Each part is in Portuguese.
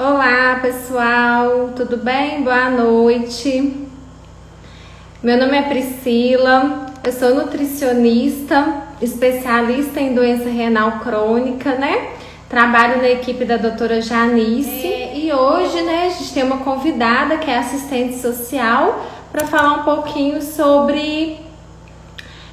Olá, pessoal, tudo bem? Boa noite. Meu nome é Priscila, eu sou nutricionista, especialista em doença renal crônica, né? Trabalho na equipe da doutora Janice e hoje, né, a gente tem uma convidada que é assistente social para falar um pouquinho sobre.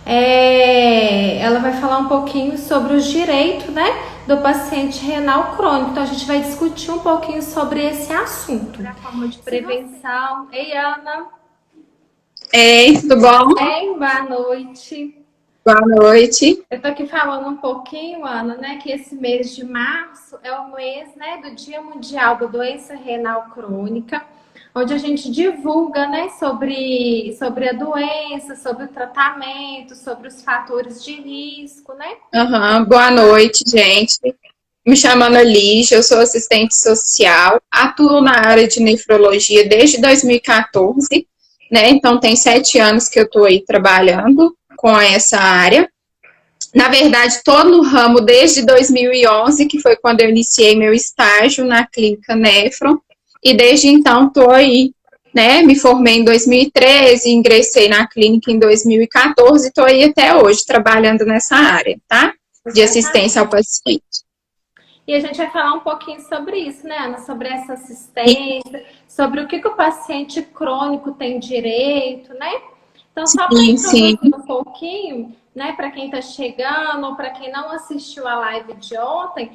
Ela vai falar um pouquinho sobre os direitos, né, do paciente renal crônico. Então a gente vai discutir um pouquinho sobre esse assunto. Da forma de prevenção. Ei, Ana. Ei, tudo bom? Bem, boa noite. Boa noite. Eu tô aqui falando um pouquinho, Ana, né, que esse mês de março é o mês, né, do Dia Mundial da Doença Renal Crônica, onde a gente divulga, né, sobre a doença, sobre o tratamento, sobre os fatores de risco, né? Boa noite, gente. Me chamo Ana Lígia, eu sou assistente social, atuo na área de nefrologia desde 2014, né? Então tem 7 anos que eu estou aí trabalhando com essa área. Na verdade, estou no ramo desde 2011, que foi quando eu iniciei meu estágio na clínica Nefro, e desde então estou aí, né? Me formei em 2013, ingressei na clínica em 2014, estou aí até hoje trabalhando nessa área, tá? De assistência ao paciente. E a gente vai falar um pouquinho sobre isso, né, Ana? Sobre essa assistência, sobre o que o paciente crônico tem direito, né? Então, só para introduzir um pouquinho, né, para quem está chegando ou para quem não assistiu a live de ontem,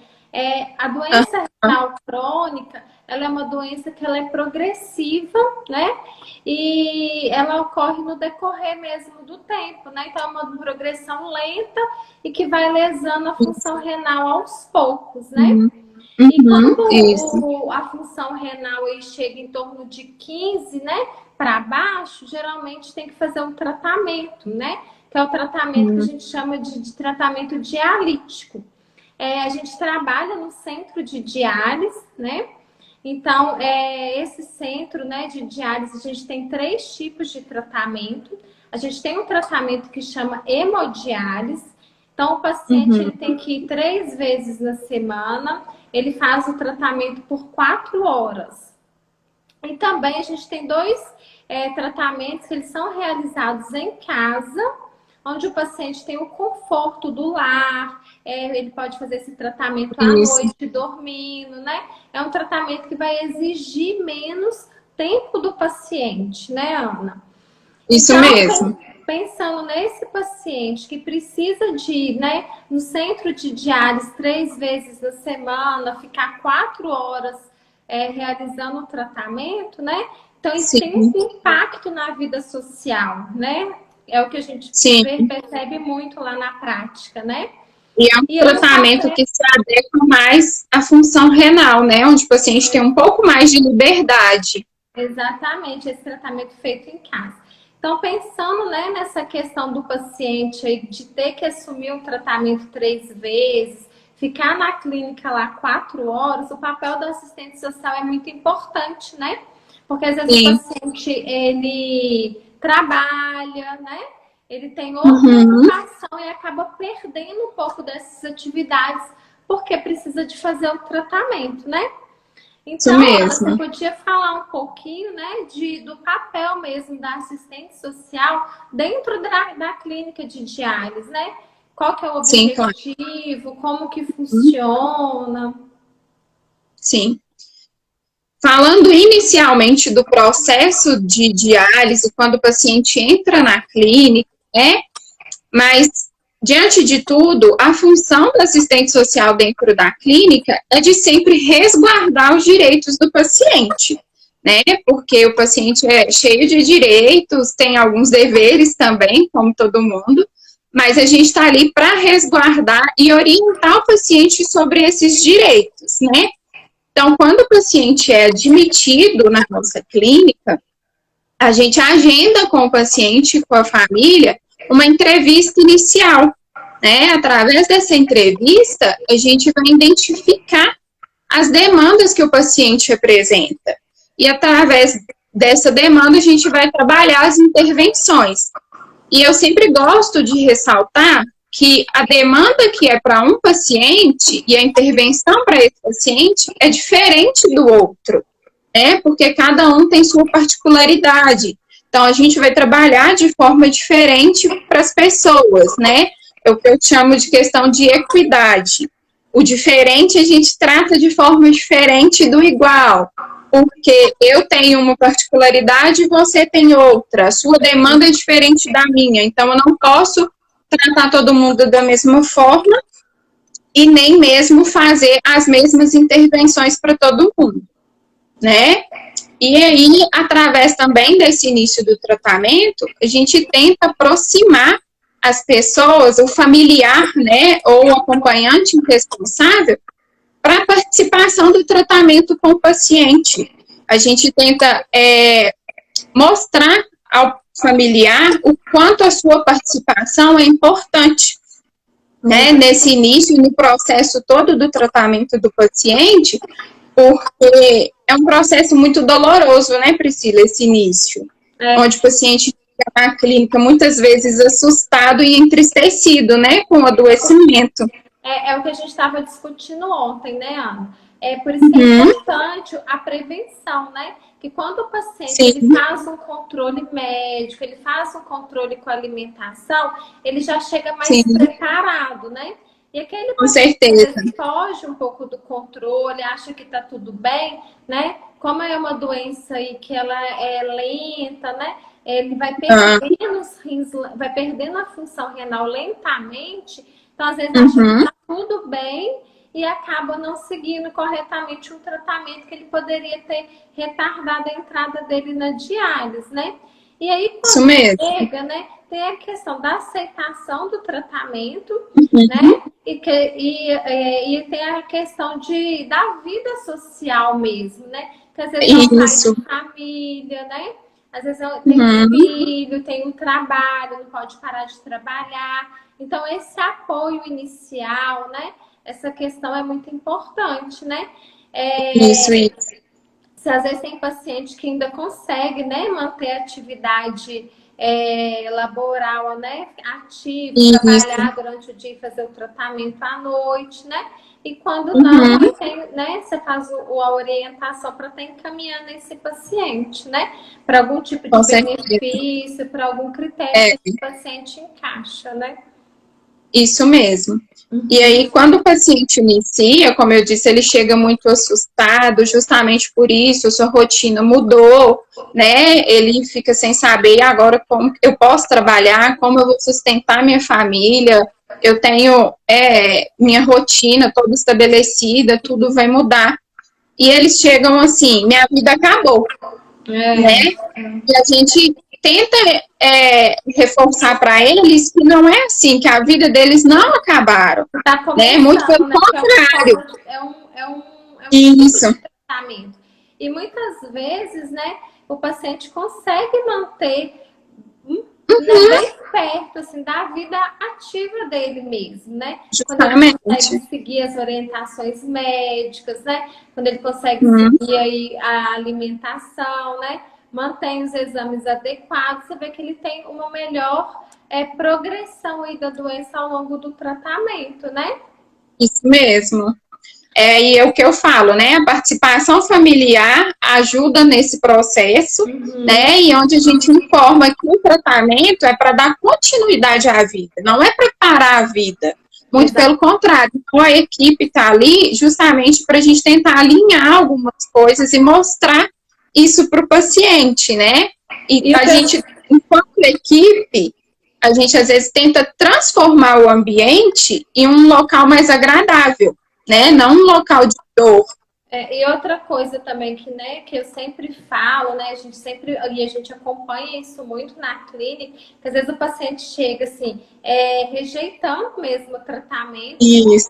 a doença renal crônica, ela é uma doença que ela é progressiva, né? E ela ocorre no decorrer mesmo do tempo, né? Então, é uma progressão lenta e que vai lesando a função renal aos poucos, né? E quando a função renal aí chega em torno de 15, né, para baixo, geralmente tem que fazer um tratamento, né? Que é o tratamento que a gente chama de tratamento dialítico. A gente trabalha no centro de diálise, né? Então, esse centro, né, de diálise, a gente tem 3 tipos de tratamento. A gente tem um tratamento que chama hemodiálise. Então, o paciente ele tem que ir 3 vezes na semana. Ele faz o tratamento por 4 horas. E também a gente tem 2 tratamentos que eles são realizados em casa, onde o paciente tem o conforto do lar, ele pode fazer esse tratamento à noite, dormindo, né? É um tratamento que vai exigir menos tempo do paciente, né, Ana? Isso então, mesmo. Pensando nesse paciente que precisa de ir, né, no centro de diálise 3 vezes na semana, ficar 4 horas realizando o tratamento, né? Então, isso tem um impacto na vida social, né? É o que a gente percebe muito lá na prática, né? E é um tratamento que se adequa mais à função renal, né? Onde o paciente tem um pouco mais de liberdade. Exatamente, esse tratamento feito em casa. Então, pensando, né, nessa questão do paciente aí, de ter que assumir um tratamento 3 vezes, ficar na clínica lá 4 horas, o papel do assistente social é muito importante, né? Porque às vezes o paciente, ele trabalha, né? Ele tem outra ocupação e acaba perdendo um pouco dessas atividades porque precisa de fazer o tratamento, né? Então, você podia falar um pouquinho, né, do papel mesmo da assistente social dentro da clínica de diálise, né? Qual que é o objetivo, como que funciona? Sim. Falando inicialmente do processo de diálise, quando o paciente entra na clínica, né? Mas, diante de tudo, a função do assistente social dentro da clínica é de sempre resguardar os direitos do paciente, né? Porque o paciente é cheio de direitos, tem alguns deveres também, como todo mundo, mas a gente está ali para resguardar e orientar o paciente sobre esses direitos, né? Então, quando o paciente é admitido na nossa clínica, a gente agenda com o paciente, com a família, uma entrevista inicial, né? Através dessa entrevista, a gente vai identificar as demandas que o paciente apresenta. E através dessa demanda, a gente vai trabalhar as intervenções. E eu sempre gosto de ressaltar que a demanda que é para um paciente e a intervenção para esse paciente é diferente do outro, né? Porque cada um tem sua particularidade. Então, a gente vai trabalhar de forma diferente para as pessoas, né? É o que eu chamo de questão de equidade. O diferente a gente trata de forma diferente do igual, porque eu tenho uma particularidade e você tem outra. A sua demanda é diferente da minha, então eu não posso tratar todo mundo da mesma forma e nem mesmo fazer as mesmas intervenções para todo mundo, né? E aí, através também desse início do tratamento, a gente tenta aproximar as pessoas, o familiar, né, ou o acompanhante responsável, para a participação do tratamento com o paciente. A gente tenta mostrar ao familiar o quanto a sua participação é importante, né, nesse início, no processo todo do tratamento do paciente, porque é um processo muito doloroso, né, Priscila, esse início, onde o paciente fica na clínica muitas vezes assustado e entristecido, né, com o adoecimento. É o que a gente estava discutindo ontem, né, Ana? Por isso que é importante a prevenção, né? Que quando o paciente ele faz um controle médico, ele faz um controle com a alimentação, ele já chega mais preparado, né? E aquele paciente foge um pouco do controle, acha que tá tudo bem, né? Como é uma doença aí que ela é lenta, né? Ele vai perdendo os rins, vai perdendo a função renal lentamente. Então, às vezes, acha que tá tudo bem e acaba não seguindo corretamente um tratamento que ele poderia ter retardado a entrada dele na diálise, né? E aí, quando chega, né, tem a questão da aceitação do tratamento, né? E tem a questão da vida social mesmo, né? Que às vezes é um pai de família, né? Às vezes tem um filho, tem um trabalho, não pode parar de trabalhar. Então, esse apoio inicial, né? Essa questão é muito importante, né? Isso. Se às vezes tem paciente que ainda consegue, né, manter a atividade laboral, né, ativa, trabalhar durante o dia e fazer o tratamento à noite, né? E quando não, tem, né, você faz a orientação para estar encaminhando esse paciente, né? Para algum tipo de benefício, para algum critério que esse paciente encaixa, né? Isso mesmo. E aí, quando o paciente inicia, como eu disse, ele chega muito assustado, justamente por isso, a sua rotina mudou, né? Ele fica sem saber agora como eu posso trabalhar, como eu vou sustentar minha família, eu tenho minha rotina toda estabelecida, tudo vai mudar. E eles chegam assim, minha vida acabou, né? E a gente tenta reforçar para eles que não é assim, que a vida deles não acabaram, né? Muito pelo contrário. Isso. Tratamento. E muitas vezes, né, o paciente consegue manter bem perto, assim, da vida ativa dele mesmo, né? Justamente. Quando ele consegue seguir as orientações médicas, né? Quando ele consegue seguir aí a alimentação, né? Mantém os exames adequados, você vê que ele tem uma melhor progressão aí da doença ao longo do tratamento, né? Isso mesmo. E é o que eu falo, né? A participação familiar ajuda nesse processo, né? E onde a gente informa que o tratamento é para dar continuidade à vida, não é para parar a vida. Muito pelo contrário. Então, a equipe está ali justamente para a gente tentar alinhar algumas coisas e mostrar isso para o paciente, né? E a gente, enquanto equipe, a gente às vezes tenta transformar o ambiente em um local mais agradável, né? Não um local de dor. E outra coisa também que, né, que eu sempre falo, né, a gente acompanha isso muito na clínica, que às vezes o paciente chega assim, rejeitando mesmo o tratamento. Isso.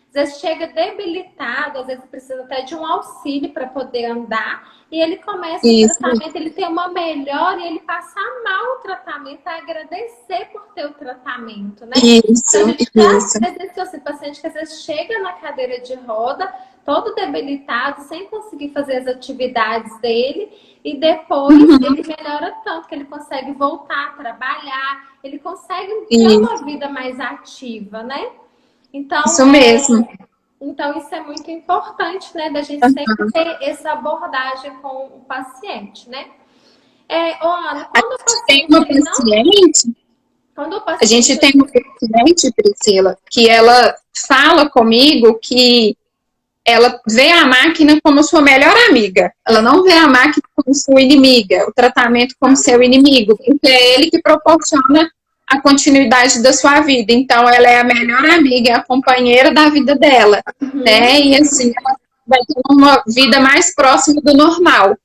Às vezes chega debilitado, às vezes precisa até de um auxílio para poder andar. E ele começa o tratamento, ele tem uma melhora e ele passa a amar o tratamento, a agradecer por ter o tratamento, né? Isso. Então, a gente já presenciou esse paciente que às vezes chega na cadeira de roda, todo debilitado, sem conseguir fazer as atividades dele, e depois ele melhora tanto que ele consegue voltar a trabalhar, ele consegue ter uma vida mais ativa, né? Então, isso mesmo. Então, isso é muito importante, né? Da gente sempre ter essa abordagem com o paciente, né? Ana, quando o paciente a gente tem uma paciente, Priscila, que ela fala comigo que ela vê a máquina como sua melhor amiga. Ela não vê a máquina como sua inimiga, o tratamento como seu inimigo, porque é ele que proporciona a continuidade da sua vida. Então, ela é a melhor amiga, a companheira da vida dela, né? E assim, ela vai ter uma vida mais próxima do normal.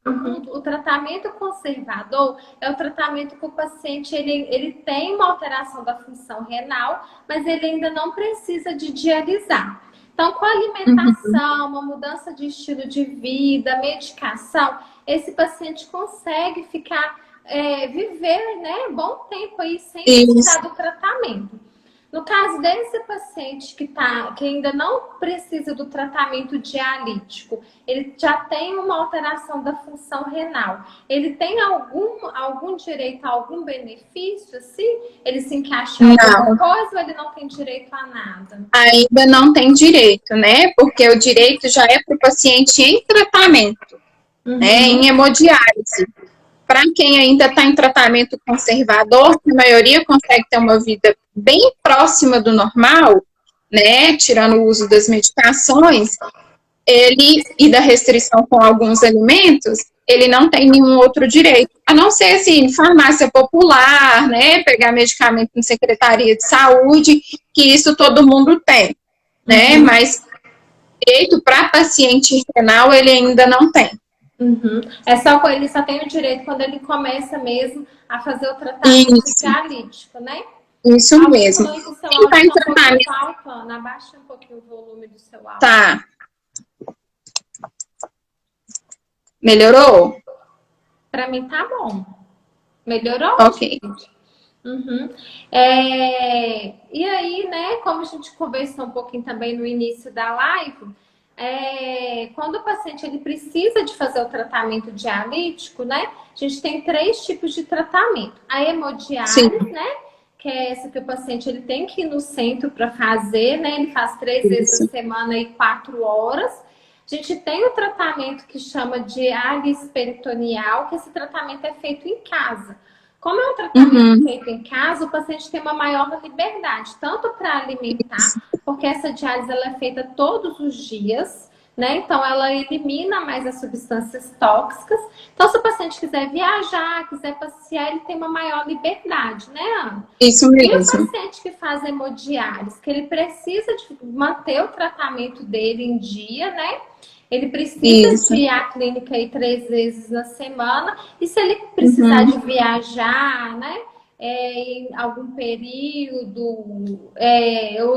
O tratamento conservador é o tratamento que o paciente ele tem uma alteração da função renal, mas ele ainda não precisa de dialisar. Então, com a alimentação, uma mudança de estilo de vida, medicação, esse paciente consegue viver, né, bom tempo aí sem precisar do tratamento. No caso desse paciente que ainda não precisa do tratamento dialítico, ele já tem uma alteração da função renal. Ele tem algum direito a algum benefício, assim? Ele se encaixa em alguma coisa ou ele não tem direito a nada? Ainda não tem direito, né? Porque o direito já é para o paciente em tratamento, né? Em hemodiálise. Para quem ainda está em tratamento conservador, a maioria consegue ter uma vida bem próxima do normal, né, tirando o uso das medicações, e da restrição com alguns alimentos, ele não tem nenhum outro direito, a não ser, assim, farmácia popular, né, pegar medicamento em secretaria de saúde, que isso todo mundo tem, né, mas direito para paciente renal ele ainda não tem. Ele só tem o direito quando ele começa mesmo a fazer o tratamento dialítico, né? Isso mesmo. Quem tá em tratamento... Abaixa um pouquinho o volume do seu áudio. Tá. Melhorou? Pra mim tá bom. Melhorou? Ok. E aí, né, como a gente conversou um pouquinho também no início da live... quando o paciente ele precisa de fazer o tratamento dialítico, né? A gente tem 3 tipos de tratamento. A hemodiálise, né? Que é essa que o paciente ele tem que ir no centro para fazer, né? Ele faz 3 vezes na semana e 4 horas. A gente tem o tratamento que chama de diálise peritoneal, que esse tratamento é feito em casa. Como é um tratamento feito em casa, o paciente tem uma maior liberdade, tanto para alimentar, porque essa diálise ela é feita todos os dias, né? Então, ela elimina mais as substâncias tóxicas. Então, se o paciente quiser viajar, quiser passear, ele tem uma maior liberdade, né, Ana? Isso mesmo. E o paciente que faz hemodiálise, que ele precisa de manter o tratamento dele em dia, né? Ele precisa de ir à clínica aí 3 vezes na semana. E se ele precisar de viajar, né? Em algum período,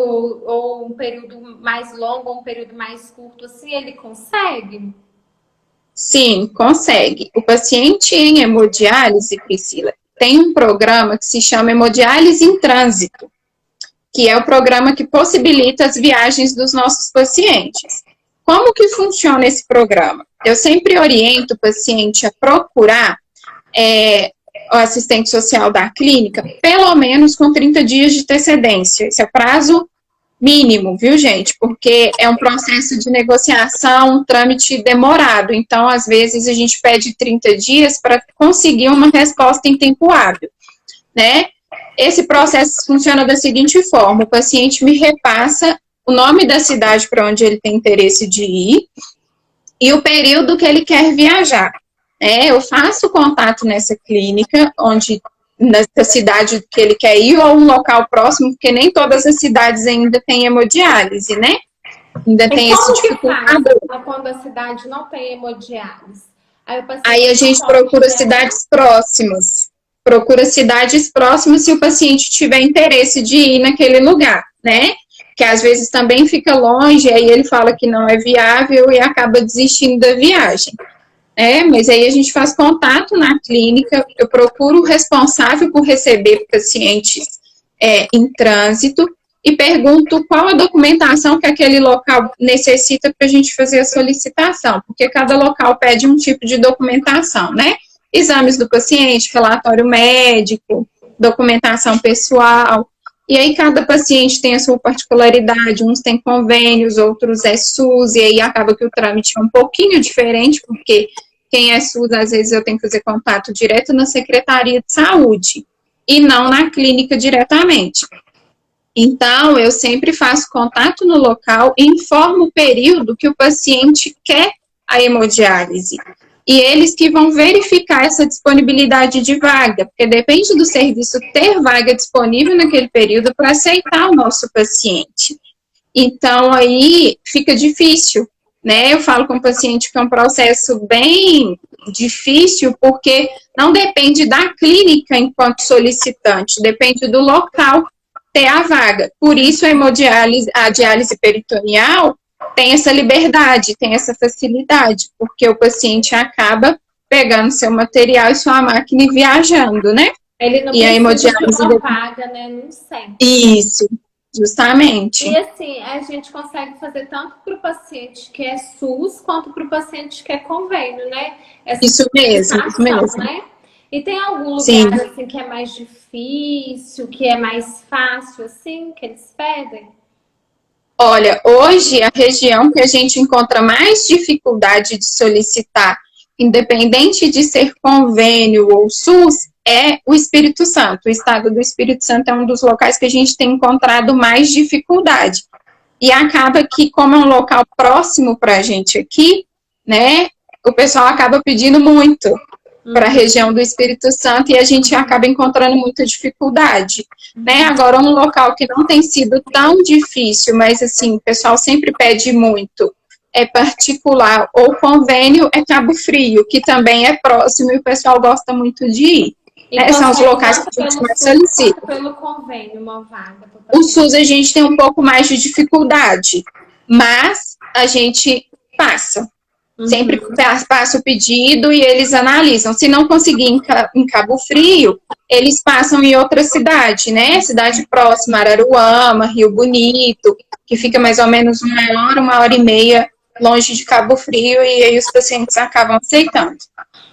ou um período mais longo, ou um período mais curto, assim, ele consegue? Sim, consegue. O paciente em hemodiálise, Priscila, tem um programa que se chama Hemodiálise em Trânsito, que é o programa que possibilita as viagens dos nossos pacientes. Como que funciona esse programa? Eu sempre oriento o paciente a procurar o assistente social da clínica, pelo menos com 30 dias de antecedência. Esse é o prazo mínimo, viu, gente? Porque é um processo de negociação, um trâmite demorado. Então, às vezes, a gente pede 30 dias para conseguir uma resposta em tempo hábil, né? Esse processo funciona da seguinte forma: o paciente me repassa o nome da cidade para onde ele tem interesse de ir e o período que ele quer viajar. Eu faço contato nessa clínica, nessa cidade que ele quer ir, ou um local próximo, porque nem todas as cidades ainda têm hemodiálise, né? Ainda tem esse dificultador. Quando a cidade não tem hemodiálise? Aí a gente procura cidades próximas. Procura cidades próximas se o paciente tiver interesse de ir naquele lugar, né? Que às vezes também fica longe, aí ele fala que não é viável e acaba desistindo da viagem. Mas aí a gente faz contato na clínica, eu procuro o responsável por receber pacientes em trânsito, e pergunto qual a documentação que aquele local necessita para a gente fazer a solicitação, porque cada local pede um tipo de documentação, né? Exames do paciente, relatório médico, documentação pessoal, e aí cada paciente tem a sua particularidade, uns têm convênios, outros é SUS, e aí acaba que o trâmite é um pouquinho diferente, porque quem é SUS, às vezes eu tenho que fazer contato direto na Secretaria de Saúde, e não na clínica diretamente. Então, eu sempre faço contato no local e informo o período que o paciente quer a hemodiálise. E eles que vão verificar essa disponibilidade de vaga, porque depende do serviço ter vaga disponível naquele período para aceitar o nosso paciente. Então, aí fica difícil, né? Eu falo com o paciente que é um processo bem difícil, porque não depende da clínica enquanto solicitante, depende do local ter a vaga. Por isso, a diálise peritoneal tem essa liberdade, tem essa facilidade, porque o paciente acaba pegando seu material e sua máquina e viajando, né? Ele não e a hemodiálise de uma vaga, né? Não sei. Isso, justamente. E assim, a gente consegue fazer tanto para o paciente que é SUS, quanto para o paciente que é convênio, né? Isso mesmo. Né? E tem algum lugar assim que é mais difícil, que é mais fácil, assim, que eles pedem? Olha, hoje a região que a gente encontra mais dificuldade de solicitar, independente de ser convênio ou SUS, é o Espírito Santo. O estado do Espírito Santo é um dos locais que a gente tem encontrado mais dificuldade. E acaba que, como é um local próximo para a gente aqui, né, o pessoal acaba pedindo muito para a região do Espírito Santo e a gente acaba encontrando muita dificuldade, né? Agora, um local que não tem sido tão difícil, mas assim, o pessoal sempre pede muito, é particular ou convênio, é Cabo Frio, que também é próximo e o pessoal gosta muito de ir. São os locais que a gente mais solicita. Pelo convênio, uma vaga. O SUS a gente tem um pouco mais de dificuldade, mas a gente passa. Sempre passa o pedido e eles analisam. Se não conseguir em Cabo Frio, eles passam em outra cidade, né? Cidade próxima, Araruama, Rio Bonito, que fica mais ou menos 1 hora e meia longe de Cabo Frio, e aí os pacientes acabam aceitando.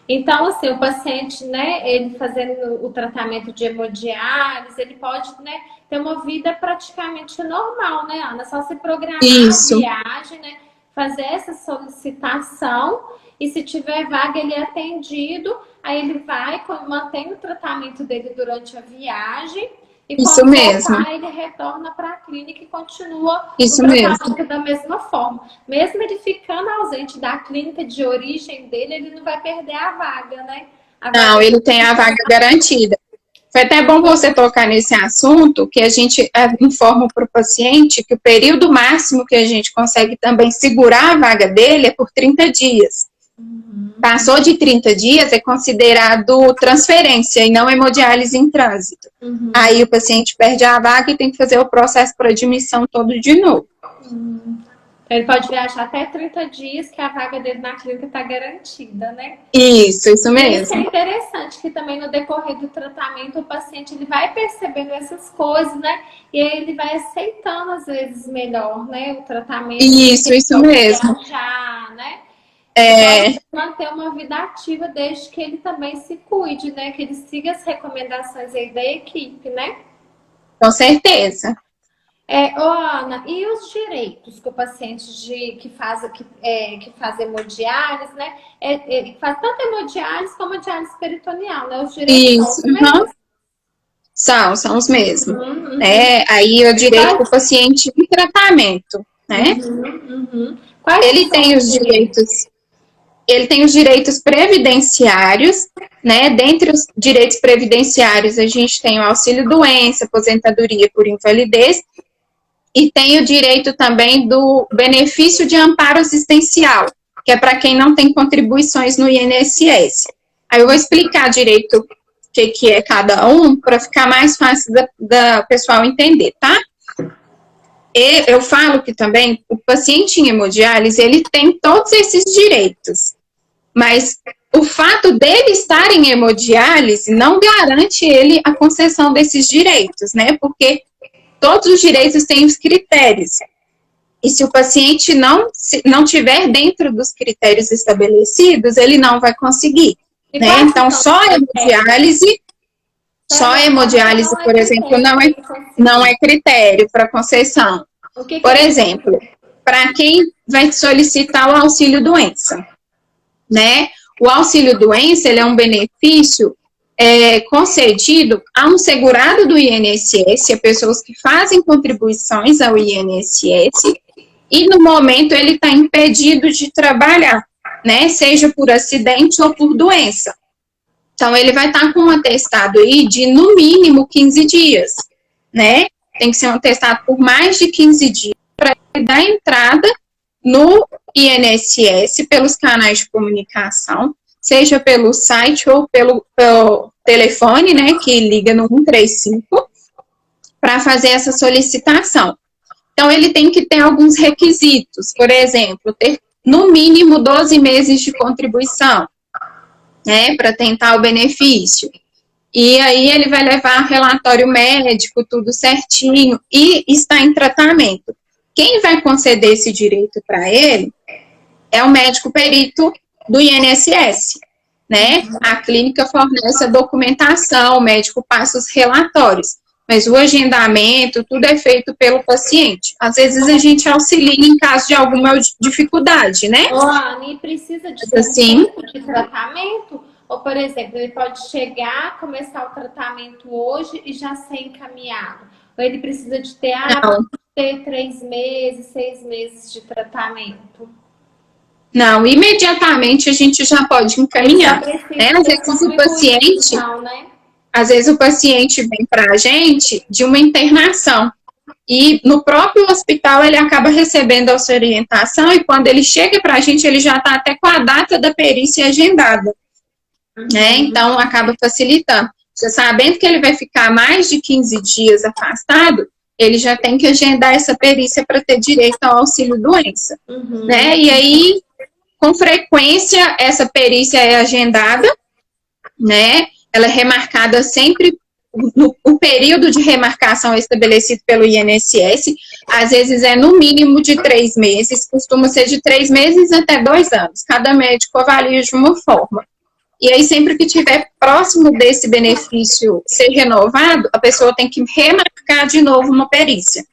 Então, assim, o paciente, né, ele fazendo o tratamento de hemodiálise, ele pode, né, ter uma vida praticamente normal, né, Ana? Só se programar a viagem, né? Fazer essa solicitação e se tiver vaga ele é atendido, aí ele vai, mantém o tratamento dele durante a viagem e quando voltar ele retorna para a clínica e continua o tratamento da mesma forma. Mesmo ele ficando ausente da clínica de origem dele, ele não vai perder a vaga, né? Não, ele tem a vaga garantida. Foi até bom você tocar nesse assunto, que a gente informa para o paciente que o período máximo que a gente consegue também segurar a vaga dele é por 30 dias. Passou de 30 dias, é considerado transferência e não hemodiálise em trânsito. Aí o paciente perde a vaga e tem que fazer o processo para admissão todo de novo. Ele pode viajar até 30 dias, que a vaga dele na clínica está garantida, né? Isso mesmo. Isso é interessante, que também no decorrer do tratamento, o paciente ele vai percebendo essas coisas, né? E aí ele vai aceitando, às vezes, melhor, né? O tratamento. Isso mesmo. Viajar, né? Pode manter uma vida ativa desde que ele também se cuide, né? Que ele siga as recomendações aí da equipe, né? Com certeza. Ana, e os direitos que o paciente que faz hemodiálise, né? Faz tanto hemodiálise como a diálise peritoneal, né? Os direitos são os mesmos? São os mesmos. Aí o direito do paciente em tratamento, né? Ele tem os direitos. Ele tem os direitos previdenciários, né? Dentre os direitos previdenciários, a gente tem o auxílio-doença, aposentadoria por invalidez, e tem o direito também do benefício de amparo assistencial, que é para quem não tem contribuições no INSS. Aí eu vou explicar direito o que é cada um, para ficar mais fácil da pessoal entender, tá? E eu falo que também o paciente em hemodiálise, ele tem todos esses direitos, mas o fato dele estar em hemodiálise não garante ele a concessão desses direitos, né? Porque todos os direitos têm os critérios. E se o paciente não tiver dentro dos critérios estabelecidos, ele não vai conseguir, né? Então, só a hemodiálise, por exemplo, não é critério para concessão. Por exemplo, para quem vai solicitar o auxílio-doença, né? O auxílio-doença, ele é um benefício concedido a um segurado do INSS, a pessoas que fazem contribuições ao INSS, e no momento ele está impedido de trabalhar, né? Seja por acidente ou por doença. Então, ele vai estar com um atestado aí de, no mínimo, 15 dias, né? Tem que ser um atestado por mais de 15 dias para ele dar entrada no INSS pelos canais de comunicação, seja pelo site ou pelo telefone, né, que liga no 135, para fazer essa solicitação. Então, ele tem que ter alguns requisitos, por exemplo, ter no mínimo 12 meses de contribuição, né, para tentar o benefício. E aí ele vai levar relatório médico, tudo certinho, e está em tratamento. Quem vai conceder esse direito para ele é o médico perito do INSS, né? A clínica fornece a documentação, o médico passa os relatórios, mas o agendamento, tudo é feito pelo paciente. Às vezes a gente auxilia em caso de alguma dificuldade, né? Ô, Anne, precisa de tempo de tratamento? Ou, por exemplo, ele pode chegar, começar o tratamento hoje e já ser encaminhado? Ou ele precisa de ter 3 meses, 6 meses de tratamento? Não, imediatamente a gente já pode encaminhar. Né? Às vezes o paciente vem para a gente de uma internação. E no próprio hospital ele acaba recebendo a sua orientação e quando ele chega para a gente, ele já está até com a data da perícia agendada. Né? Então, acaba facilitando. Já sabendo que ele vai ficar mais de 15 dias afastado, ele já tem que agendar essa perícia para ter direito ao auxílio-doença. Né? E aí, com frequência, essa perícia é agendada, né? Ela é remarcada sempre, o período de remarcação é estabelecido pelo INSS, às vezes é no mínimo de 3 meses, costuma ser de 3 meses até 2 anos. Cada médico avalia de uma forma. E aí, sempre que estiver próximo desse benefício ser renovado, a pessoa tem que remarcar de novo uma perícia.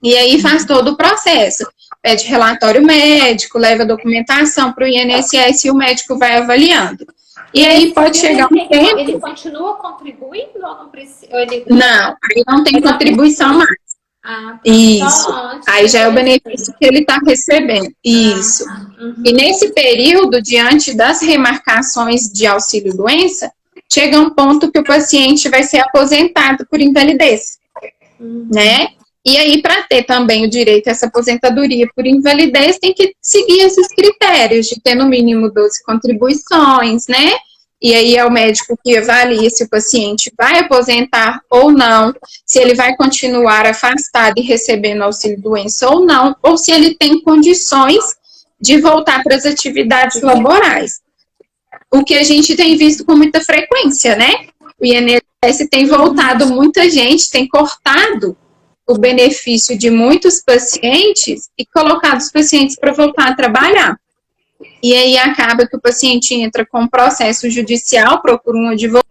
E aí faz todo o processo. Pede relatório médico, leva documentação para o INSS e o médico vai avaliando. E aí pode chegar um tempo... Ele continua contribuindo ou não precisa? Não, aí não tem contribuição mais. Isso. Aí já é o benefício que ele está recebendo. Isso. E nesse período, diante das remarcações de auxílio-doença, chega um ponto que o paciente vai ser aposentado por invalidez. Né? E aí, para ter também o direito a essa aposentadoria por invalidez, tem que seguir esses critérios de ter no mínimo 12 contribuições, né? E aí é o médico que avalia se o paciente vai aposentar ou não, se ele vai continuar afastado e recebendo auxílio-doença ou não, ou se ele tem condições de voltar para as atividades laborais. O que a gente tem visto com muita frequência, né? O INSS tem voltado muita gente, tem cortado o benefício de muitos pacientes e colocado os pacientes para voltar a trabalhar. E aí acaba que o paciente entra com um processo judicial, procura um advogado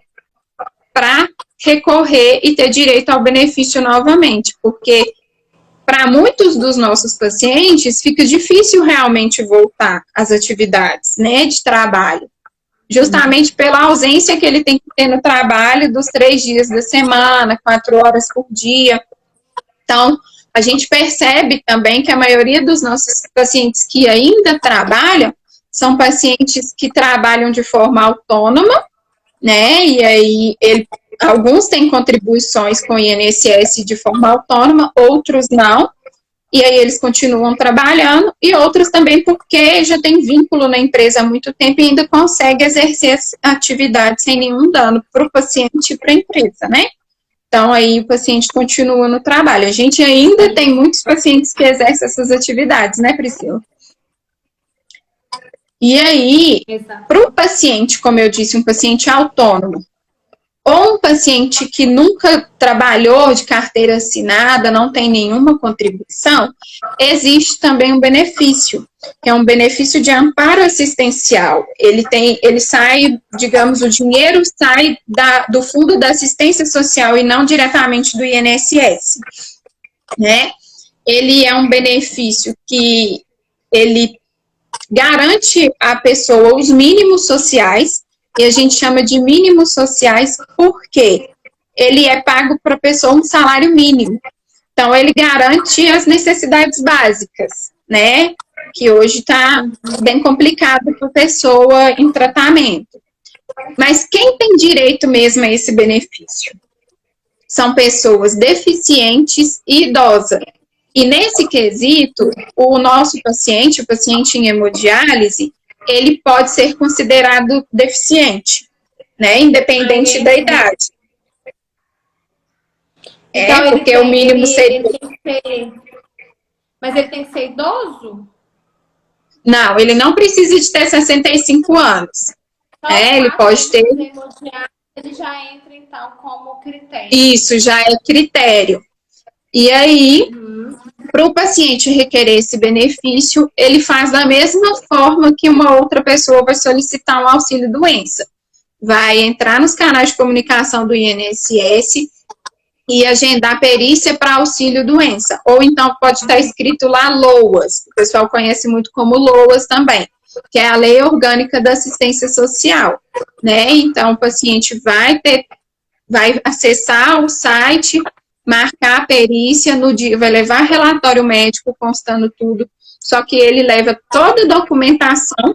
para recorrer e ter direito ao benefício novamente, porque para muitos dos nossos pacientes fica difícil realmente voltar às atividades, né, de trabalho, justamente pela ausência que ele tem que ter no trabalho dos 3 dias da semana, 4 horas por dia. Então, a gente percebe também que a maioria dos nossos pacientes que ainda trabalham são pacientes que trabalham de forma autônoma, né? E aí, alguns têm contribuições com o INSS de forma autônoma, outros não. E aí, eles continuam trabalhando. E outros também porque já tem vínculo na empresa há muito tempo e ainda consegue exercer a atividade sem nenhum dano para o paciente e para a empresa, né? Então, aí o paciente continua no trabalho. A gente ainda tem muitos pacientes que exercem essas atividades, né, Priscila? E aí, para o paciente, como eu disse, um paciente autônomo, ou um paciente que nunca trabalhou de carteira assinada, não tem nenhuma contribuição, existe também um benefício, que é um benefício de amparo assistencial. Ele sai, digamos, o dinheiro sai do Fundo da Assistência Social e não diretamente do INSS, né? Ele é um benefício que ele garante à pessoa os mínimos sociais, e a gente chama de mínimos sociais porque ele é pago para a pessoa um salário mínimo. Então, ele garante as necessidades básicas, né? Que hoje está bem complicado para a pessoa em tratamento. Mas quem tem direito mesmo a esse benefício? São pessoas deficientes e idosas. E nesse quesito, o nosso paciente, o paciente em hemodiálise, ele pode ser considerado deficiente, né? Independente da idade. Então, porque o mínimo seria... Mas ele tem que ser idoso? Não, ele não precisa de ter 65 anos. Então, ele pode ter... Ele já entra, então, como critério. Isso, já é critério. E aí, para o paciente requerer esse benefício, ele faz da mesma forma que uma outra pessoa vai solicitar um auxílio-doença. Vai entrar nos canais de comunicação do INSS e agendar perícia para auxílio-doença. Ou então pode estar escrito lá LOAS, o pessoal conhece muito como LOAS também, que é a Lei Orgânica da Assistência Social, né? Então, o paciente vai acessar o site, marcar a perícia no dia, vai levar relatório médico constando tudo, só que ele leva toda a documentação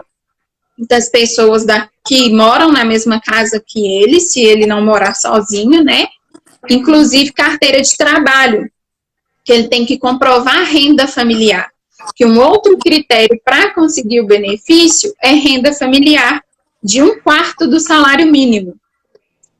das pessoas que moram na mesma casa que ele, se ele não morar sozinho, né? Inclusive carteira de trabalho, que ele tem que comprovar a renda familiar. Que um outro critério para conseguir o benefício é renda familiar de 1/4 do salário mínimo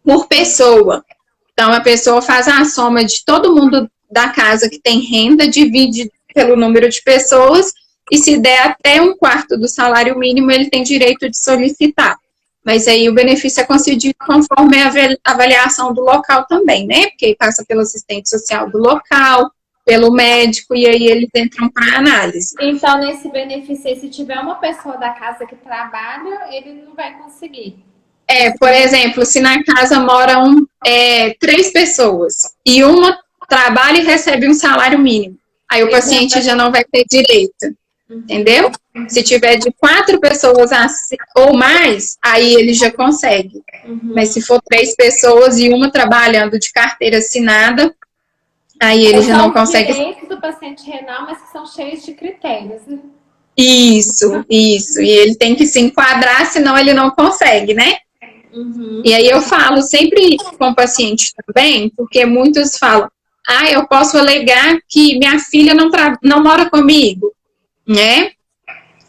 por pessoa. Então, a pessoa faz a soma de todo mundo da casa que tem renda, divide pelo número de pessoas, e se der até 1/4 do salário mínimo, ele tem direito de solicitar. Mas aí o benefício é concedido conforme a avaliação do local também, né? Porque passa pelo assistente social do local, pelo médico, e aí eles entram para análise. Então, nesse benefício, se tiver uma pessoa da casa que trabalha, ele não vai conseguir. Por exemplo, se na casa moram 3 pessoas e uma trabalha e recebe um salário mínimo, aí o paciente já não vai ter direito, entendeu? Se tiver de 4 pessoas ou mais, aí ele já consegue. Mas se for 3 pessoas e uma trabalhando de carteira assinada, aí ele já não consegue. São direitos do paciente renal, mas que são cheios de critérios, né? Isso. E ele tem que se enquadrar, senão ele não consegue, né? E aí eu falo sempre com o paciente também, porque muitos falam, eu posso alegar que minha filha não mora comigo, né?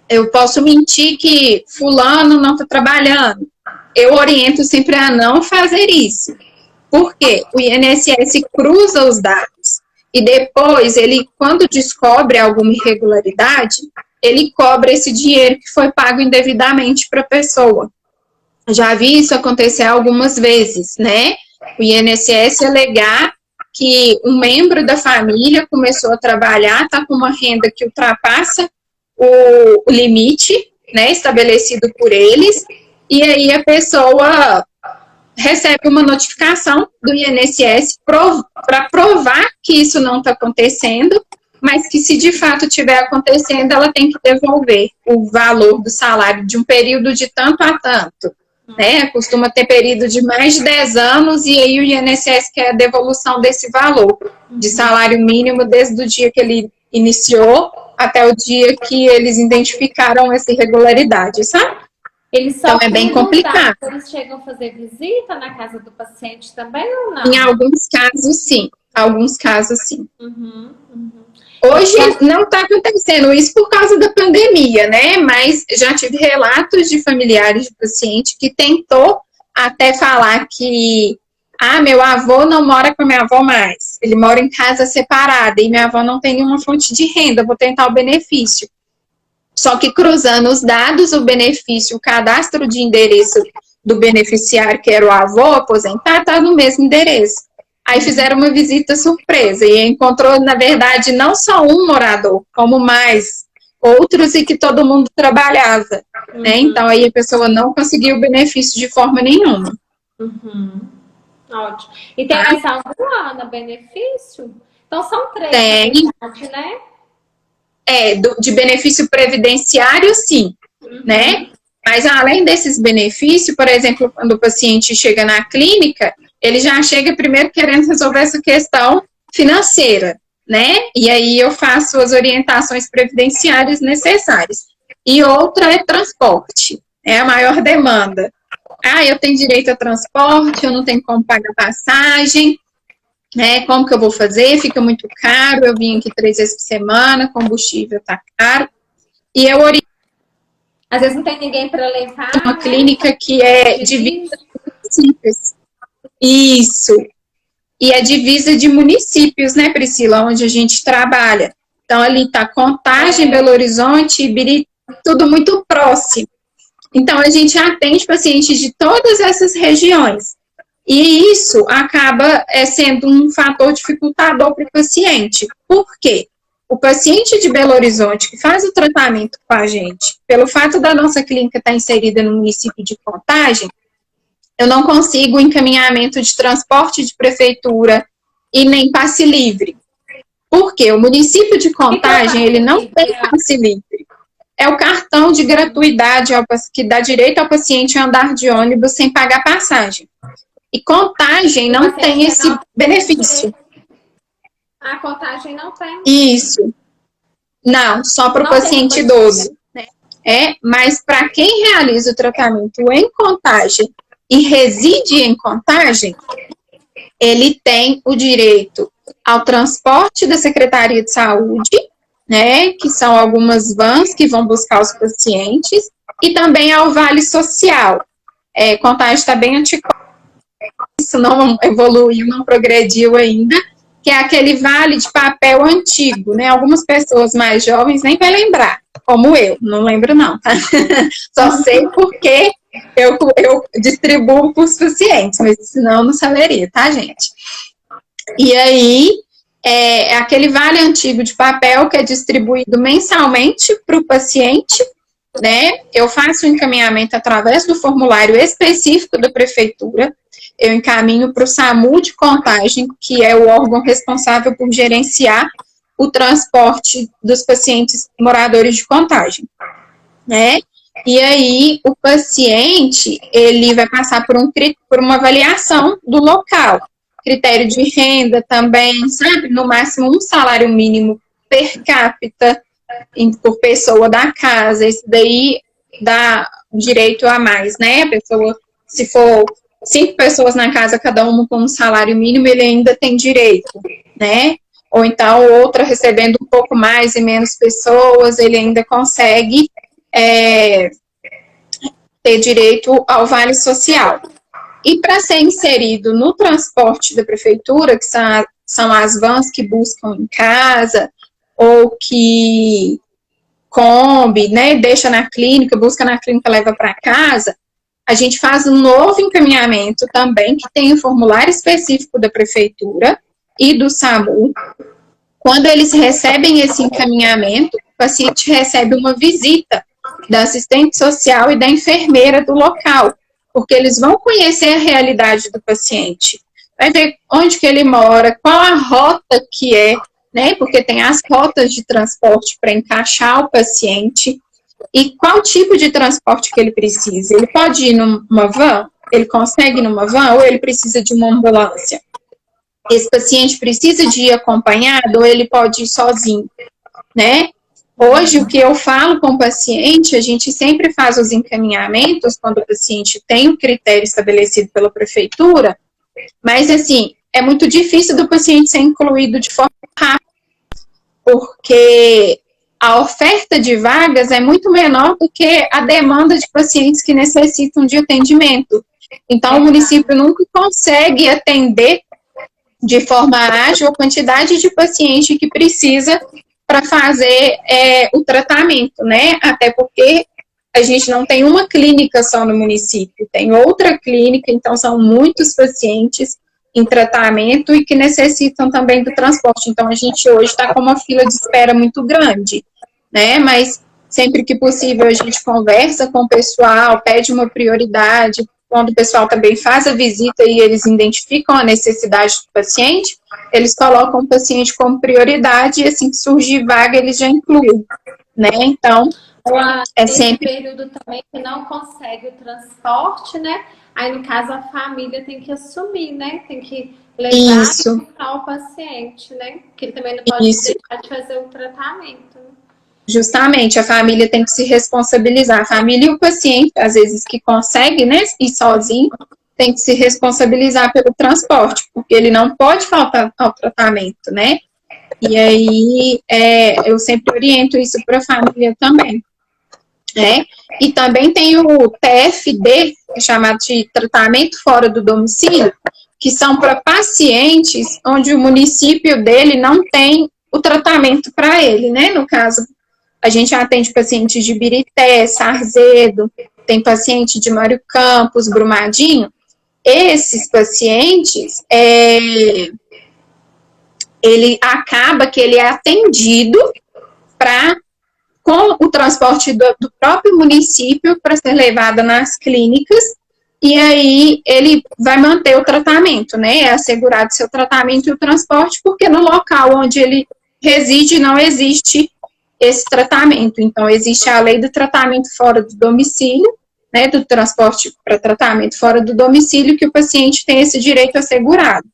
Eu posso mentir que fulano não está trabalhando. Eu oriento sempre a não fazer isso. Porque o INSS cruza os dados e depois ele, quando descobre alguma irregularidade, ele cobra esse dinheiro que foi pago indevidamente para a pessoa. Já vi isso acontecer algumas vezes, né? O INSS alegar que um membro da família começou a trabalhar, está com uma renda que ultrapassa o limite, né, estabelecido por eles, e aí a pessoa recebe uma notificação do INSS para provar que isso não está acontecendo, mas que se de fato estiver acontecendo, ela tem que devolver o valor do salário de um período de tanto a tanto. Né? Costuma ter período de mais de 10 anos e aí o INSS quer a devolução desse valor de salário mínimo desde o dia que ele iniciou até o dia que eles identificaram essa irregularidade, sabe? Então é bem complicado. Eles chegam a fazer visita na casa do paciente também ou não? Em alguns casos, sim. Hoje não está acontecendo isso por causa da pandemia, né? Mas já tive relatos de familiares de paciente que tentou até falar que meu avô não mora com a minha avó mais. Ele mora em casa separada e minha avó não tem nenhuma fonte de renda, vou tentar o benefício. Só que cruzando os dados, o benefício, o cadastro de endereço do beneficiário, que era o avô aposentado, estava no mesmo endereço. Aí fizeram uma visita surpresa e encontrou, na verdade, não só um morador, como mais outros e que todo mundo trabalhava, né? Então, aí a pessoa não conseguiu o benefício de forma nenhuma. Ótimo. E tem mais algum, Ana, benefício? Então, são 3, tem, na verdade, né? De benefício previdenciário, sim, né? Mas além desses benefícios, por exemplo, quando o paciente chega na clínica, ele já chega primeiro querendo resolver essa questão financeira, né? E aí eu faço as orientações previdenciárias necessárias. E outra é transporte, é a maior demanda. Eu tenho direito a transporte, eu não tenho como pagar passagem, né? Como que eu vou fazer? Fica muito caro, eu vim aqui 3 vezes por semana, combustível tá caro. E eu oriento. Às vezes não tem ninguém para levar. Uma clínica que é divisa de municípios. Isso. E é divisa de municípios, né, Priscila, onde a gente trabalha. Então, ali está Contagem, Belo Horizonte, Ibirité, tudo muito próximo. Então, a gente atende pacientes de todas essas regiões. E isso acaba sendo um fator dificultador para o paciente. Por quê? O paciente de Belo Horizonte que faz o tratamento com a gente, pelo fato da nossa clínica estar inserida no município de Contagem, eu não consigo encaminhamento de transporte de prefeitura e nem passe livre. Por quê? O município de Contagem, ele não tem passe livre. É o cartão de gratuidade que dá direito ao paciente a andar de ônibus sem pagar passagem. E Contagem não tem esse benefício. A Contagem não tem? Isso. Não, só para o paciente idoso. Mas para quem realiza o tratamento em Contagem e reside em Contagem, ele tem o direito ao transporte da Secretaria de Saúde, né, que são algumas vans que vão buscar os pacientes, e também ao Vale Social. Contagem está bem antiquado, isso não evoluiu, não progrediu ainda, que é aquele vale de papel antigo, né? Algumas pessoas mais jovens nem vai lembrar, como eu, não lembro não, tá? Só sei porque eu distribuo para os pacientes, mas senão eu não saberia, tá, gente? E aí, é aquele vale antigo de papel que é distribuído mensalmente para o paciente, né? Eu faço o encaminhamento através do formulário específico da prefeitura, eu encaminho para o SAMU de Contagem, que é o órgão responsável por gerenciar o transporte dos pacientes moradores de Contagem, né? E aí, o paciente, ele vai passar por uma avaliação do local, critério de renda também, sabe? No máximo, um salário mínimo per capita por pessoa da casa, isso daí dá direito a mais, né? A pessoa, se for 5 pessoas na casa, cada uma com um salário mínimo, ele ainda tem direito, né? Ou então, outra recebendo um pouco mais e menos pessoas, ele ainda consegue ter direito ao Vale Social. E para ser inserido no transporte da prefeitura, que são as vans que buscam em casa, ou que Kombi, né, deixa na clínica, busca na clínica, leva para casa, a gente faz um novo encaminhamento também, que tem um formulário específico da prefeitura e do SAMU. Quando eles recebem esse encaminhamento, o paciente recebe uma visita da assistente social e da enfermeira do local, porque eles vão conhecer a realidade do paciente. Vai ver onde que ele mora, qual a rota que é, né? Porque tem as rotas de transporte para encaixar o paciente. E qual tipo de transporte que ele precisa? Ele pode ir numa van? Ele consegue ir numa van? Ou ele precisa de uma ambulância? Esse paciente precisa de ir acompanhado ou ele pode ir sozinho, né? Hoje, o que eu falo com o paciente, a gente sempre faz os encaminhamentos quando o paciente tem um critério estabelecido pela prefeitura, mas, assim, é muito difícil do paciente ser incluído de forma rápida, porque a oferta de vagas é muito menor do que a demanda de pacientes que necessitam de atendimento. Então, o município nunca consegue atender de forma ágil a quantidade de paciente que precisa para fazer o tratamento, né? Até porque a gente não tem uma clínica só no município, tem outra clínica, então são muitos pacientes em tratamento e que necessitam também do transporte. Então, a gente hoje está com uma fila de espera muito grande, né? Mas sempre que possível a gente conversa com o pessoal, pede uma prioridade. Quando o pessoal também faz a visita e eles identificam a necessidade do paciente, eles colocam o paciente como prioridade e assim que surgir vaga, eles já incluem, né? Então, é sempre... período também que não consegue o transporte, né? Aí, no caso, a família tem que assumir, né? Tem que levar o paciente, né? Porque ele também não pode deixar de fazer o tratamento, né? Justamente, a família tem que se responsabilizar. A família e o paciente, às vezes, que consegue, né, ir sozinho, tem que se responsabilizar pelo transporte, porque ele não pode faltar ao tratamento, né? E aí, eu sempre oriento isso para a família também, né? E também tem o TFD, que é chamado de tratamento fora do domicílio, que são para pacientes onde o município dele não tem o tratamento para ele, né? No caso, a gente atende pacientes de Birité, Sarzedo, tem paciente de Mário Campos, Brumadinho. Esses pacientes, ele acaba que ele é atendido com o transporte do próprio município para ser levado nas clínicas, e aí ele vai manter o tratamento, né? É assegurado seu tratamento e o transporte, porque no local onde ele reside não existe esse tratamento. Então, existe a lei do tratamento fora do domicílio, né, do transporte para tratamento fora do domicílio, que o paciente tem esse direito assegurado,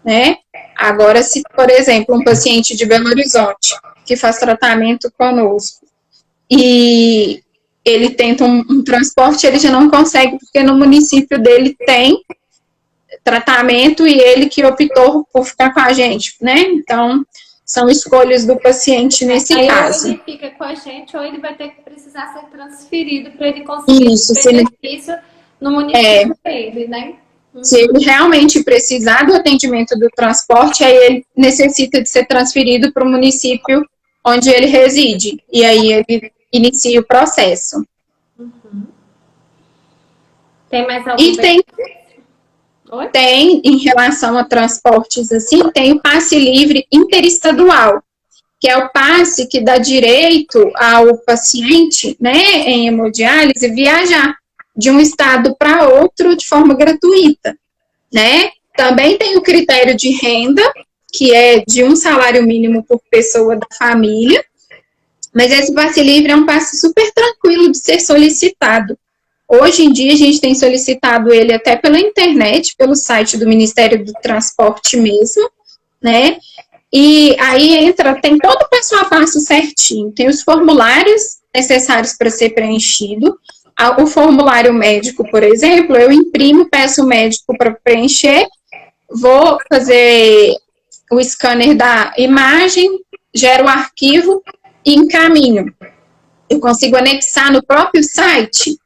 né? Agora, se, por exemplo, um paciente de Belo Horizonte, que faz tratamento conosco, e ele tenta um transporte, ele já não consegue, porque no município dele tem tratamento e ele que optou por ficar com a gente, né? Então, são escolhas do paciente nesse caso. Ou ele fica com a gente, ou ele vai ter que precisar ser transferido para ele conseguir esse benefício no município dele, né? Se ele realmente precisar do atendimento do transporte, aí ele necessita de ser transferido para o município onde ele reside. E aí ele inicia o processo. Tem mais algum Tem, em relação a transportes assim, tem o passe livre interestadual, que é o passe que dá direito ao paciente, né, em hemodiálise, viajar de um estado para outro de forma gratuita, né? Também tem o critério de renda, que é de um salário mínimo por pessoa da família, mas esse passe livre é um passe super tranquilo de ser solicitado. Hoje em dia, a gente tem solicitado ele até pela internet, pelo site do Ministério do Transporte mesmo, né? E aí tem todo o passo a passo certinho. Tem os formulários necessários para ser preenchido. O formulário médico, por exemplo, eu imprimo, peço o médico para preencher, vou fazer o scanner da imagem, gero o arquivo e encaminho. Eu consigo anexar no próprio site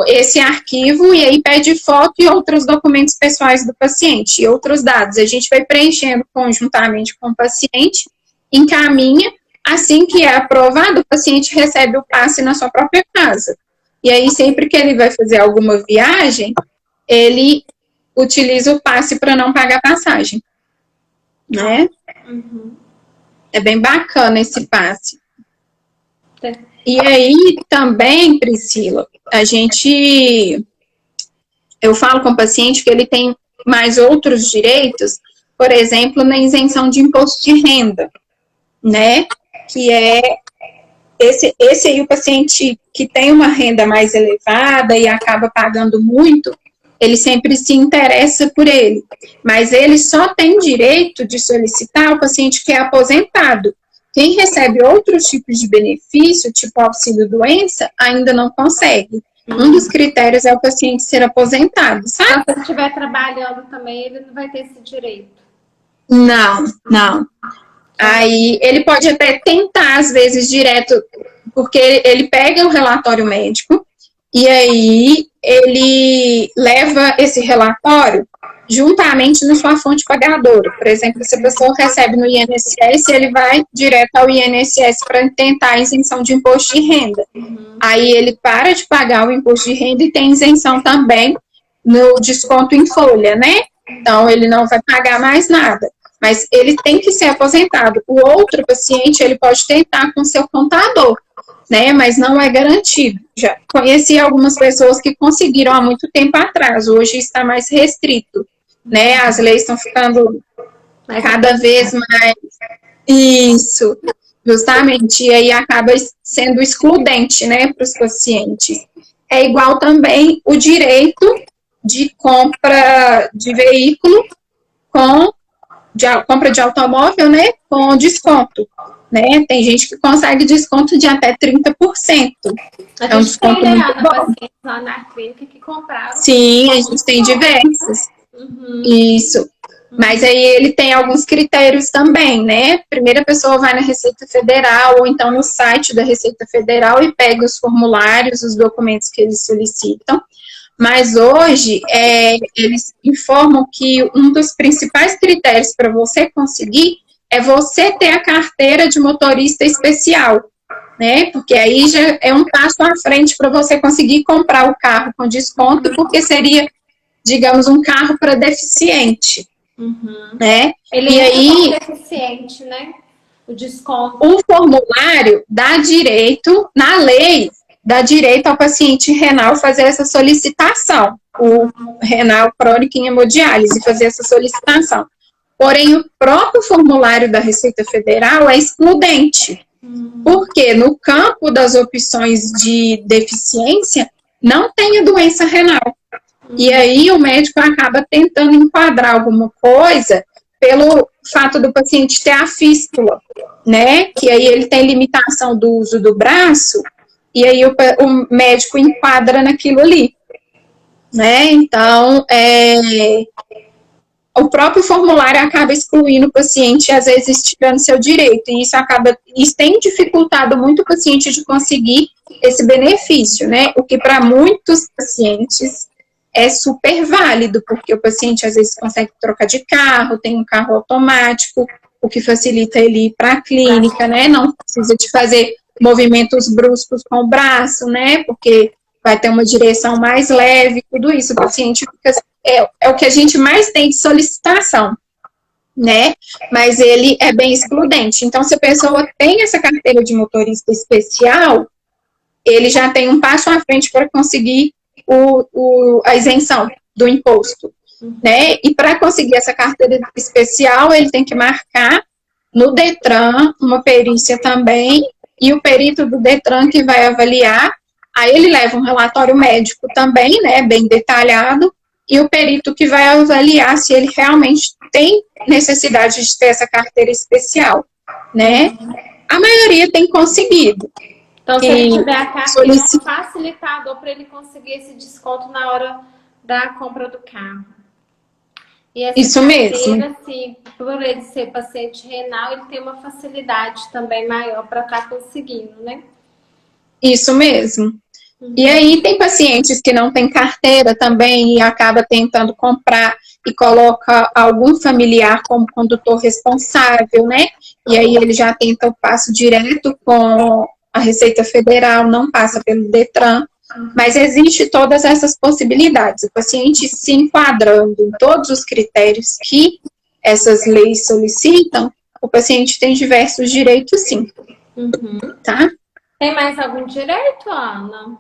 esse arquivo e aí pede foto e outros documentos pessoais do paciente e outros dados. A gente vai preenchendo conjuntamente com o paciente, encaminha, assim que é aprovado, o paciente recebe o passe na sua própria casa. E aí, sempre que ele vai fazer alguma viagem, ele utiliza o passe para não pagar passagem, né? É bem bacana esse passe. E aí, também, Priscila, eu falo com o paciente que ele tem mais outros direitos, por exemplo, na isenção de imposto de renda, né? Que é esse aí, o paciente que tem uma renda mais elevada e acaba pagando muito, ele sempre se interessa por ele. Mas ele só tem direito de solicitar o paciente que é aposentado. Quem recebe outros tipos de benefício, tipo auxílio-doença, ainda não consegue. Um dos critérios é o paciente ser aposentado, sabe? Então, se ele estiver trabalhando também, ele não vai ter esse direito. Não. Aí, ele pode até tentar, às vezes, direto, porque ele pega o relatório médico e aí ele leva esse relatório juntamente na sua fonte pagadora. Por exemplo, se a pessoa recebe no INSS, ele vai direto ao INSS para tentar a isenção de imposto de renda. Aí ele para de pagar o imposto de renda e tem isenção também no desconto em folha, né? Então, ele não vai pagar mais nada. Mas ele tem que ser aposentado. O outro paciente, ele pode tentar com seu contador, né? Mas não é garantido. Já conheci algumas pessoas que conseguiram há muito tempo atrás. Hoje está mais restrito, né? As leis estão ficando cada vez mais... Isso, justamente. E aí acaba sendo excludente, né, para os pacientes. É igual também o direito de compra de veículo compra de automóvel, né, com desconto, né? Tem gente que consegue desconto de até 30%. É um desconto muito bom. Pacientes lá na clínica que compraram. Sim, a gente tem diversos. Isso. Mas aí ele tem alguns critérios também, né? Primeiro a pessoa vai na Receita Federal ou então no site da Receita Federal e pega os formulários, os documentos que eles solicitam. Mas hoje, eles informam que um dos principais critérios para você conseguir é você ter a carteira de motorista especial, né? Porque aí já é um passo à frente para você conseguir comprar o carro com desconto, porque seria, digamos, um carro para deficiente, né? Ele e é aí, deficiente, né? O desconto. O formulário dá direito, na lei, dá direito ao paciente renal fazer essa solicitação, o renal crônico em hemodiálise, fazer essa solicitação. Porém, o próprio formulário da Receita Federal é excludente, porque no campo das opções de deficiência não tem a doença renal. E aí o médico acaba tentando enquadrar alguma coisa pelo fato do paciente ter a fístula, né? Que aí ele tem limitação do uso do braço, e aí o médico enquadra naquilo ali, né? Então, o próprio formulário acaba excluindo o paciente, às vezes tirando seu direito, e isso tem dificultado muito o paciente de conseguir esse benefício, né? O que para muitos pacientes é super válido, porque o paciente às vezes consegue trocar de carro, tem um carro automático, o que facilita ele ir para a clínica, né? Não precisa de fazer movimentos bruscos com o braço, né? Porque vai ter uma direção mais leve, tudo isso. O paciente fica... É o que a gente mais tem de solicitação, né? Mas ele é bem excludente. Então, se a pessoa tem essa carteira de motorista especial, ele já tem um passo à frente para conseguir a isenção do imposto, né? E para conseguir essa carteira especial, ele tem que marcar no Detran uma perícia também, e o perito do Detran que vai avaliar, aí ele leva um relatório médico também, né, bem detalhado, e o perito que vai avaliar se ele realmente tem necessidade de ter essa carteira especial, né? A maioria tem conseguido. Então, se ele tiver a carteira, é um facilitador para ele conseguir esse desconto na hora da compra do carro. E essa Isso carteira, mesmo. assim, por ele ser paciente renal, ele tem uma facilidade também maior para estar conseguindo, né? Isso mesmo. E aí tem pacientes que não têm carteira também e acaba tentando comprar e coloca algum familiar como condutor responsável, né? E aí ele já tenta o passo direto com a Receita Federal, não passa pelo Detran. Mas existe todas essas possibilidades. O paciente se enquadrando em todos os critérios que essas leis solicitam, o paciente tem diversos direitos, sim. Tá? Tem mais algum direito, Ana?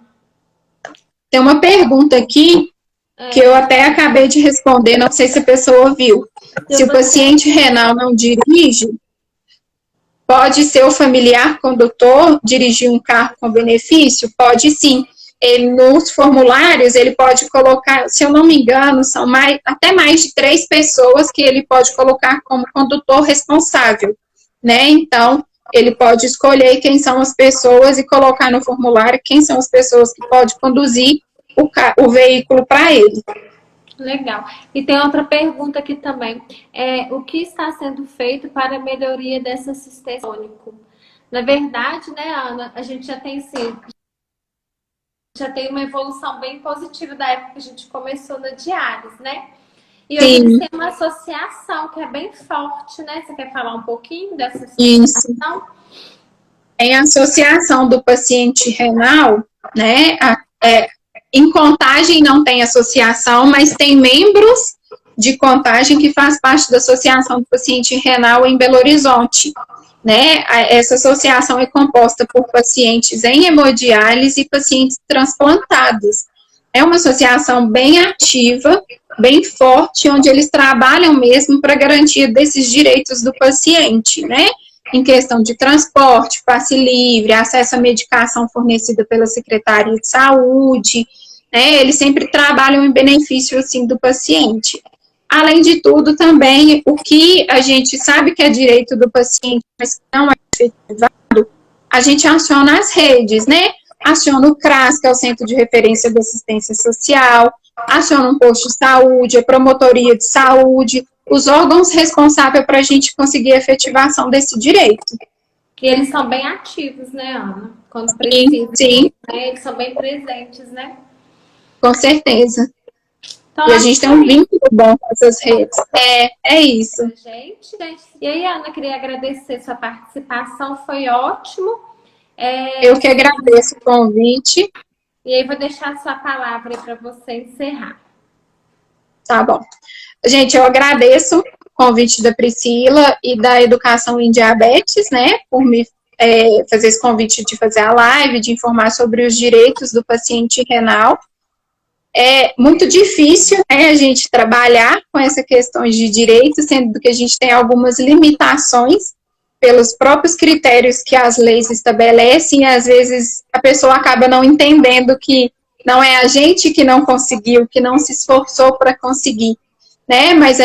Tem uma pergunta aqui que eu até acabei de responder, não sei se a pessoa ouviu. Se o paciente renal não dirige, pode ser o familiar condutor dirigir um carro com benefício? Pode sim. Ele, nos formulários, ele pode colocar, se eu não me engano, são até mais de 3 pessoas que ele pode colocar como condutor responsável, né? Então, ele pode escolher quem são as pessoas e colocar no formulário quem são as pessoas que podem conduzir o veículo para ele. Legal. E tem outra pergunta aqui também. O que está sendo feito para a melhoria dessa assistência crônica? Na verdade, né, Ana, a gente já tem uma evolução bem positiva da época que a gente começou na diálise, né? E hoje eles têm uma associação que é bem forte, né? Você quer falar um pouquinho dessa associação? Isso. Em associação do paciente renal, né? Em Contagem não tem associação, mas tem membros de Contagem que faz parte da associação do paciente renal em Belo Horizonte, né? Essa associação é composta por pacientes em hemodiálise e pacientes transplantados. É uma associação bem ativa, bem forte, onde eles trabalham mesmo para garantia desses direitos do paciente, né? Em questão de transporte, passe livre, acesso à medicação fornecida pela Secretaria de Saúde, né? Eles sempre trabalham em benefício, assim, do paciente. Além de tudo, também, o que a gente sabe que é direito do paciente, mas que não é efetivado, a gente aciona as redes, né? Aciona o CRAS, que é o Centro de Referência de Assistência Social, aciona um posto de saúde, a promotoria de saúde, os órgãos responsáveis para a gente conseguir a efetivação desse direito. E eles são bem ativos, né, Ana? Quando precisa. Sim. Né? Eles são bem presentes, né? Com certeza. Então, e a gente tem um vínculo bom com essas redes. É isso. Gente. E aí, Ana, queria agradecer sua participação, foi ótimo. Eu que agradeço o convite. E aí, vou deixar a sua palavra aí para você encerrar. Tá bom. Gente, eu agradeço o convite da Priscila e da Educação em Diabetes, né, por me fazer esse convite de fazer a live, de informar sobre os direitos do paciente renal. É muito difícil, né, a gente trabalhar com essa questão de direitos, sendo que a gente tem algumas limitações pelos próprios critérios que as leis estabelecem, e às vezes a pessoa acaba não entendendo que não é a gente que não conseguiu, que não se esforçou para conseguir, né? Mas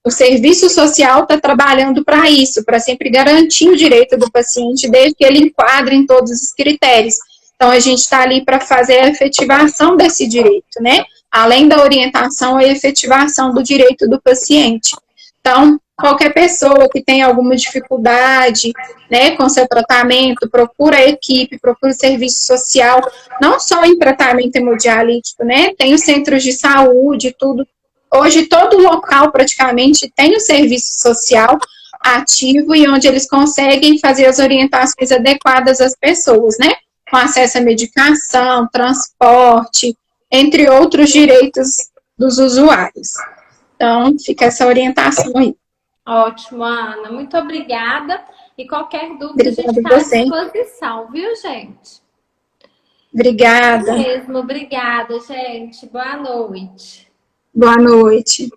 o serviço social está trabalhando para isso, para sempre garantir o direito do paciente, desde que ele enquadre em todos os critérios. Então, a gente está ali para fazer a efetivação desse direito, né? Além da orientação, a efetivação do direito do paciente. Então, qualquer pessoa que tenha alguma dificuldade, né, com seu tratamento, procura a equipe, procura o serviço social, não só em tratamento hemodialítico, né? Tem os centros de saúde, tudo. Hoje, todo local, praticamente, tem o serviço social ativo e onde eles conseguem fazer as orientações adequadas às pessoas, né? Com acesso à medicação, transporte, entre outros direitos dos usuários. Então, fica essa orientação aí. Ótimo, Ana. Muito obrigada. E qualquer dúvida, a gente está à disposição, viu, gente? Obrigada. Mesmo, obrigada, gente. Boa noite. Boa noite.